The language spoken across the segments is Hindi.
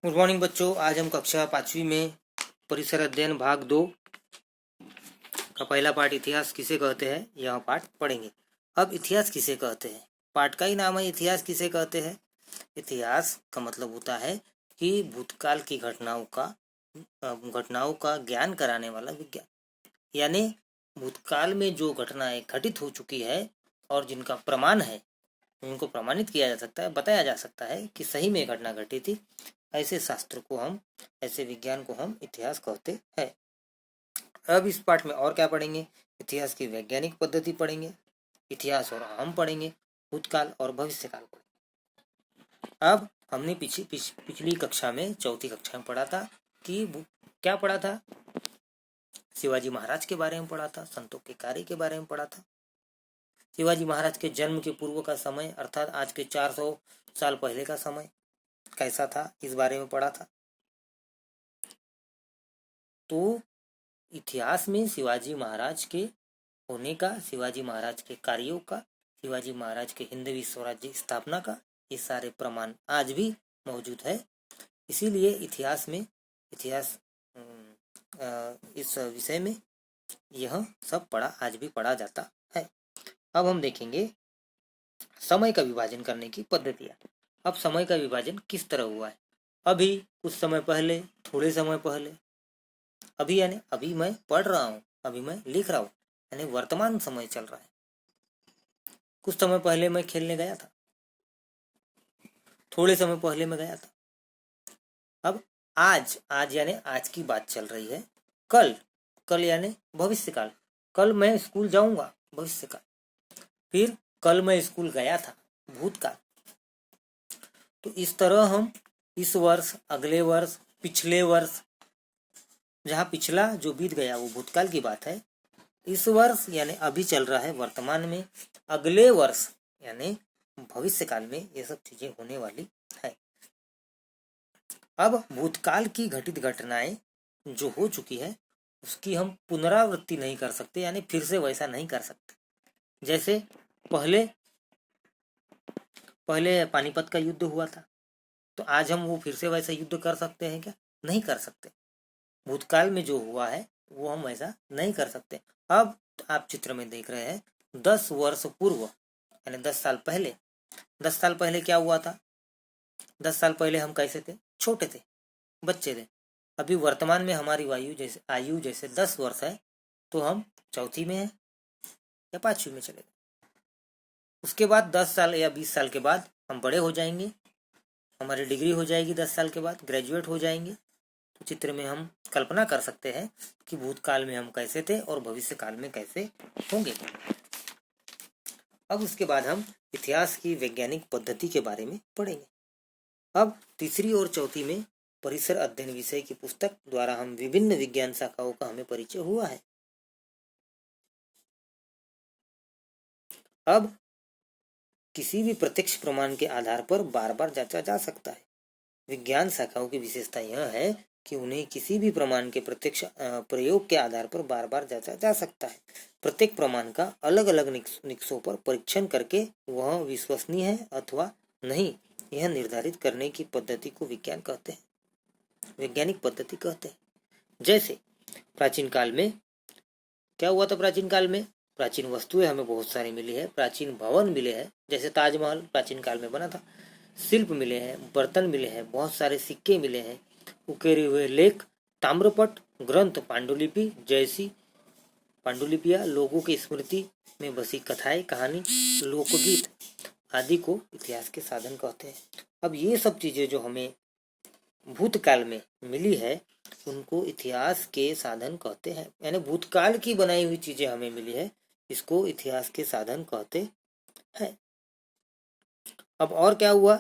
गुड मॉर्निंग बच्चों। आज हम कक्षा 5वीं में परिसर अध्ययन भाग 2 का पहला पाठ इतिहास किसे कहते हैं यह पाठ पढ़ेंगे। अब इतिहास किसे कहते हैं, पाठ का ही नाम है इतिहास किसे कहते हैं। इतिहास का मतलब होता है कि भूतकाल की घटनाओं का ज्ञान कराने वाला विज्ञान, यानी भूतकाल में जो घटनाएं घटित हो चुकी है और जिनका प्रमाण है उनको प्रमाणित किया जा सकता है, बताया जा सकता है कि सही में घटना घटी थी। ऐसे शास्त्र को हम, ऐसे विज्ञान को हम इतिहास कहते हैं। अब इस पाठ में और क्या पढ़ेंगे, इतिहास की वैज्ञानिक पद्धति पढ़ेंगे, इतिहास और हम पढ़ेंगे, भूतकाल और भविष्यकाल पढ़ेंगे। अब हमने पिछली कक्षा में, चौथी कक्षा में पढ़ा था कि क्या पढ़ा था, शिवाजी महाराज के बारे में पढ़ा था, संतों के कार्य के बारे में पढ़ा था। शिवाजी महाराज के जन्म के पूर्व का समय अर्थात आज के 400 साल पहले का समय कैसा था, इस बारे में पढ़ा था। तो इतिहास में शिवाजी महाराज के होने का, शिवाजी महाराज के कार्यों का, शिवाजी महाराज के हिंदवी स्वराज्य स्थापना का ये सारे प्रमाण आज भी मौजूद है। इसीलिए इतिहास इस विषय में यह सब आज भी पढ़ा जाता है। अब हम देखेंगे समय का विभाजन करने की पद्धतियाँ। अब समय का विभाजन किस तरह हुआ है। अभी, कुछ समय पहले, थोड़े समय पहले, अभी यानी अभी मैं पढ़ रहा हूँ, अभी मैं लिख रहा हूँ, यानी वर्तमान समय चल रहा है। कुछ समय पहले मैं खेलने गया था, थोड़े समय पहले मैं गया था। अब आज यानी आज की बात चल रही है। कल यानी भविष्यकाल, कल मैं स्कूल जाऊंगा, भविष्यकाल। फिर कल मैं स्कूल गया था, भूतकाल। तो इस तरह हम इस वर्ष, अगले वर्ष, पिछले वर्ष, जहाँ पिछला जो बीत गया वो भूतकाल की बात है, इस वर्ष यानी अभी चल रहा है वर्तमान में, अगले वर्ष यानी भविष्यकाल में ये सब चीजें होने वाली है। अब भूतकाल की घटित घटनाएं जो हो चुकी है उसकी हम पुनरावृत्ति नहीं कर सकते, यानी फिर से वैसा नहीं कर सकते। जैसे पहले पानीपत का युद्ध हुआ था, तो आज हम वो फिर से वैसा युद्ध कर सकते हैं क्या? नहीं कर सकते। भूतकाल में जो हुआ है वो हम ऐसा नहीं कर सकते। अब आप चित्र में देख रहे हैं 10 वर्ष पूर्व यानी 10 साल पहले। 10 साल पहले क्या हुआ था? 10 साल पहले हम कैसे थे? छोटे थे, बच्चे थे। अभी वर्तमान में हमारी आयु जैसे 10 वर्ष है, तो हम चौथी में हैं या 5वीं में चले गए। उसके बाद 10 साल या 20 साल के बाद हम बड़े हो जाएंगे, हमारी डिग्री हो जाएगी, 10 साल के बाद ग्रेजुएट हो जाएंगे। तो चित्र में हम कल्पना कर सकते हैं कि भूतकाल में हम कैसे थे और भविष्य काल में कैसे होंगे। अब उसके बाद हम इतिहास की वैज्ञानिक पद्धति के बारे में पढ़ेंगे। अब तीसरी और चौथी में परिसर अध्ययन विषय की पुस्तक द्वारा हम विभिन्न विज्ञान शाखाओं का हमें परिचय हुआ है। अब किसी भी प्रत्यक्ष प्रमाण के आधार पर बार बार जांचा जा सकता है। विज्ञान शाखाओं की विशेषता यह है कि उन्हें किसी भी प्रमाण के प्रत्यक्ष प्रयोग के आधार पर बार बार जांचा जा सकता है। प्रत्येक प्रमाण का अलग अलग निष्कर्षों पर परीक्षण करके वह विश्वसनीय है अथवा नहीं, यह निर्धारित करने की पद्धति को विज्ञान कहते हैं, वैज्ञानिक पद्धति कहते हैं। जैसे प्राचीन काल में क्या हुआ था? प्राचीन काल में प्राचीन वस्तुएं हमें बहुत सारी मिली है, प्राचीन भवन मिले हैं, जैसे ताजमहल प्राचीन काल में बना था। शिल्प मिले हैं, बर्तन मिले हैं, बहुत सारे सिक्के मिले हैं, उकेरे हुए लेख, ताम्रपट, ग्रंथ, पांडुलिपि जैसी पांडुलिपियां, लोगों की स्मृति में बसी कथाएं, कहानी, लोकगीत आदि को इतिहास के साधन कहते हैं। अब ये सब चीजें जो हमें भूतकाल में मिली है उनको इतिहास के साधन कहते हैं, यानी भूतकाल की बनाई हुई चीजें हमें मिली है, इसको इतिहास के साधन कहते हैं। अब और क्या हुआ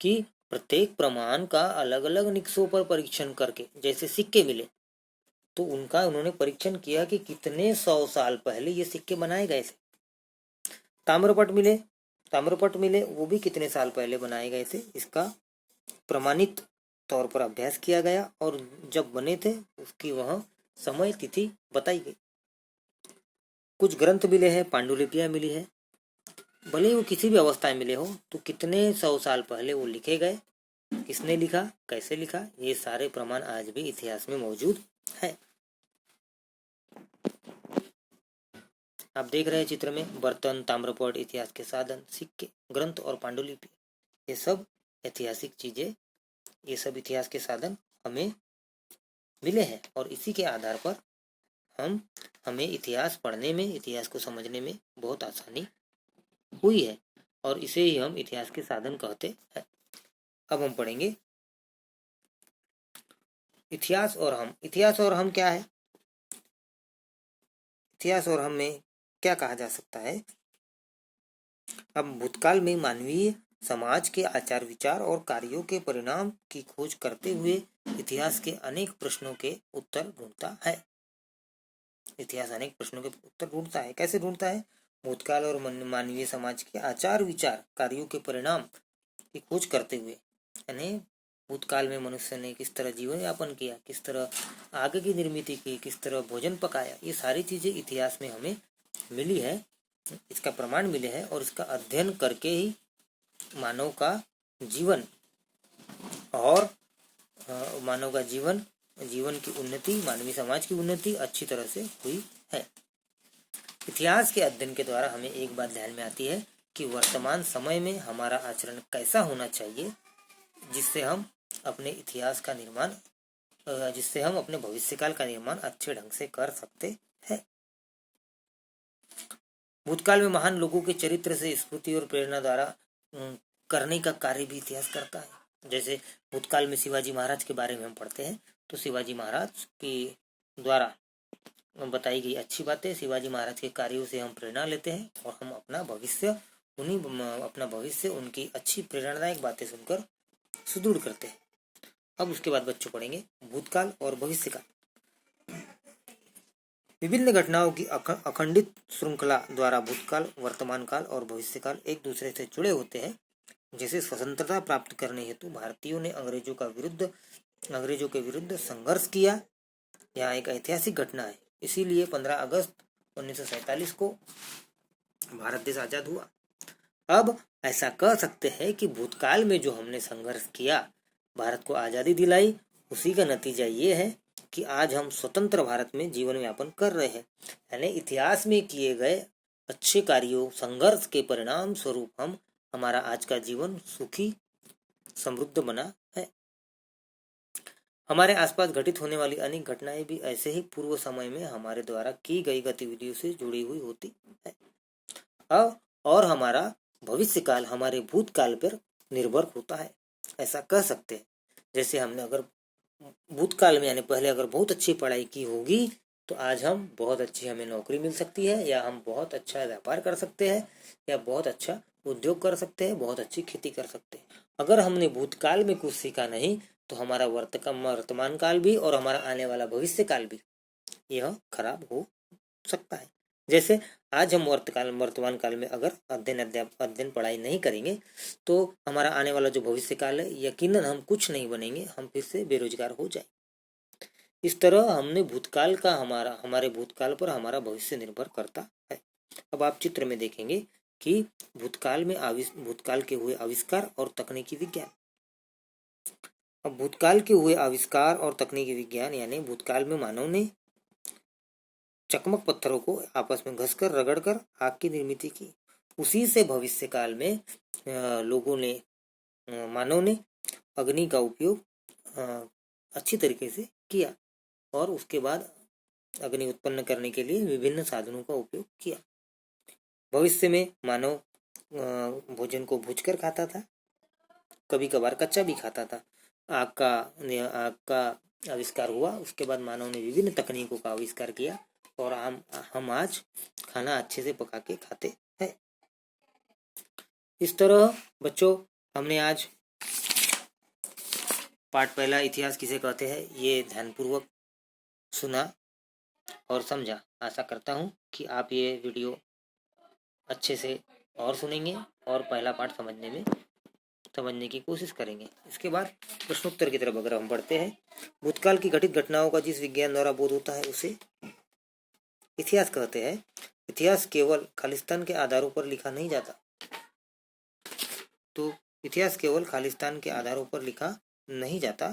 कि प्रत्येक प्रमाण का अलग अलग निष्कर्षों पर परीक्षण करके, जैसे सिक्के मिले तो उनका उन्होंने परीक्षण किया कि कितने 100 साल पहले ये सिक्के बनाए गए थे। ताम्रपट मिले वो भी कितने साल पहले बनाए गए थे, इसका प्रमाणित तौर पर अभ्यास किया गया और जब बने थे उसकी वह समय तिथि बताई गई। कुछ ग्रंथ मिले हैं, पांडुलिपियां मिली है, भले वो किसी भी अवस्था में मिले हो, तो कितने 100 साल पहले वो लिखे गए किसने लिखा, कैसे लिखा, ये सारे प्रमाण आज भी इतिहास में मौजूद है। आप देख रहे हैं चित्र में बर्तन, ताम्रपट, इतिहास के साधन, सिक्के, ग्रंथ और पांडुलिपि, ये सब ऐतिहासिक चीजें, ये सब इतिहास के साधन हमें मिले हैं और इसी के आधार पर हमें इतिहास पढ़ने में, इतिहास को समझने में बहुत आसानी हुई है और इसे ही हम इतिहास के साधन कहते हैं। अब हम पढ़ेंगे इतिहास और हम। इतिहास और हम क्या है? इतिहास और हम में क्या कहा जा सकता है? अब भूतकाल में मानवीय समाज के आचार विचार और कार्यों के परिणाम की खोज करते हुए इतिहास के अनेक प्रश्नों के उत्तर ढूंढता है। इतिहास अनेक प्रश्नों के उत्तर ढूंढता है। कैसे ढूंढता है? भूतकाल और मानवीय समाज के आचार विचार कार्यों के परिणाम की खोज करते हुए, यानी भूतकाल में मनुष्य ने किस तरह जीवन यापन किया, किस तरह आग की निर्मित की, किस तरह भोजन पकाया, ये सारी चीजें इतिहास में हमें मिली है, इसका प्रमाण मिले हैं और इसका अध्ययन करके ही मानव का जीवन और मानव का जीवन की उन्नति, मानवीय समाज की उन्नति अच्छी तरह से हुई है। इतिहास के अध्ययन के द्वारा हमें एक बात ध्यान में आती है कि वर्तमान समय में हमारा आचरण कैसा होना चाहिए, जिससे हम अपने इतिहास का निर्माण, जिससे हम अपने भविष्यकाल का निर्माण अच्छे ढंग से कर सकते हैं। भूतकाल में महान लोगों के चरित्र से स्फूर्ति और प्रेरणा द्वारा करने का कार्य भी इतिहास करता है। जैसे भूतकाल में शिवाजी महाराज के बारे में हम पढ़ते हैं तो शिवाजी महाराज के द्वारा बताई गई अच्छी बातें, शिवाजी महाराज के कार्यों से हम प्रेरणा लेते हैं और हम अपना भविष्य उनकी अच्छी प्रेरणादायक बातें सुनकर सुदृढ़ करते हैं। अब उसके बाद बच्चों पढ़ेंगे भूतकाल और भविष्यकाल। विभिन्न घटनाओं की अखंडित श्रृंखला द्वारा भूतकाल, वर्तमान काल और भविष्यकाल एक दूसरे से जुड़े होते हैं। जैसे स्वतंत्रता प्राप्त करने हेतु भारतीयों ने अंग्रेजों के विरुद्ध संघर्ष किया, यहाँ एक ऐतिहासिक घटना है। इसीलिए 15 अगस्त 1947 को भारत देश आजाद हुआ। अब ऐसा कह सकते हैं कि भूतकाल में जो हमने संघर्ष किया, भारत को आजादी दिलाई, उसी का नतीजा ये है कि आज हम स्वतंत्र भारत में जीवन यापन कर रहे हैं। यानी इतिहास में किए गए अच्छे कार्यों, संघर्ष के परिणाम स्वरूप हमारा आज का जीवन सुखी समृद्ध बना है। हमारे आसपास घटित होने वाली अनेक घटनाएं भी ऐसे ही पूर्व समय में हमारे द्वारा की गई गतिविधियों से जुड़ी हुई होती है। और हमारा भविष्यकाल हमारे भूतकाल पर निर्भर होता है, ऐसा कह सकते हैं। जैसे हमने अगर भूतकाल में यानी पहले अगर बहुत अच्छी पढ़ाई की होगी तो आज हम बहुत अच्छी, हमें नौकरी मिल सकती है, या हम बहुत अच्छा व्यापार कर सकते हैं, या बहुत अच्छा उद्योग कर सकते हैं, बहुत अच्छी खेती कर सकते हैं। अगर हमने भूतकाल में कुछ सीखा नहीं तो हमारा वर्तमान काल भी और हमारा आने वाला भविष्य काल भी यह खराब हो सकता है। जैसे आज हम वर्तमान काल में अगर अध्ययन पढ़ाई नहीं करेंगे तो हमारा आने वाला जो भविष्य काल है यकीनन हम कुछ नहीं बनेंगे, हम फिर से बेरोजगार हो जाए। इस तरह हमने भूतकाल का हमारे भूतकाल पर हमारा भविष्य निर्भर करता है। अब आप चित्र में देखेंगे कि भूतकाल के हुए आविष्कार और तकनीकी विज्ञान। अब भूतकाल के हुए आविष्कार और तकनीकी विज्ञान यानी भूतकाल में मानव ने चकमक पत्थरों को आपस में घसकर रगड़कर आग की निर्मित की। उसी से भविष्य काल में मानव ने अग्नि का उपयोग अच्छी तरीके से किया और उसके बाद अग्नि उत्पन्न करने के लिए विभिन्न साधनों का उपयोग किया। भविष्य में मानव भोजन को भूनकर खाता था, कभी कभार कच्चा भी खाता था। आग का आविष्कार हुआ, उसके बाद मानव ने विभिन्न तकनीकों का आविष्कार किया और हम आज खाना अच्छे से पका के खाते हैं। इस तरह बच्चों हमने आज पाठ पहला इतिहास किसे कहते हैं ये ध्यानपूर्वक सुना और समझा। आशा करता हूँ कि आप ये वीडियो अच्छे से और सुनेंगे और पहला पाठ समझने की कोशिश करेंगे। इसके बाद प्रश्नोत्तर की तरफ अगर हम बढ़ते हैं, भूतकाल की घटित घटनाओं का जिस विज्ञान द्वारा बोध होता है उसे इतिहास कहते हैं। इतिहास केवल खालिस्तान के आधारों पर लिखा नहीं जाता, तो इतिहास केवल खालिस्तान के आधारों पर लिखा नहीं जाता,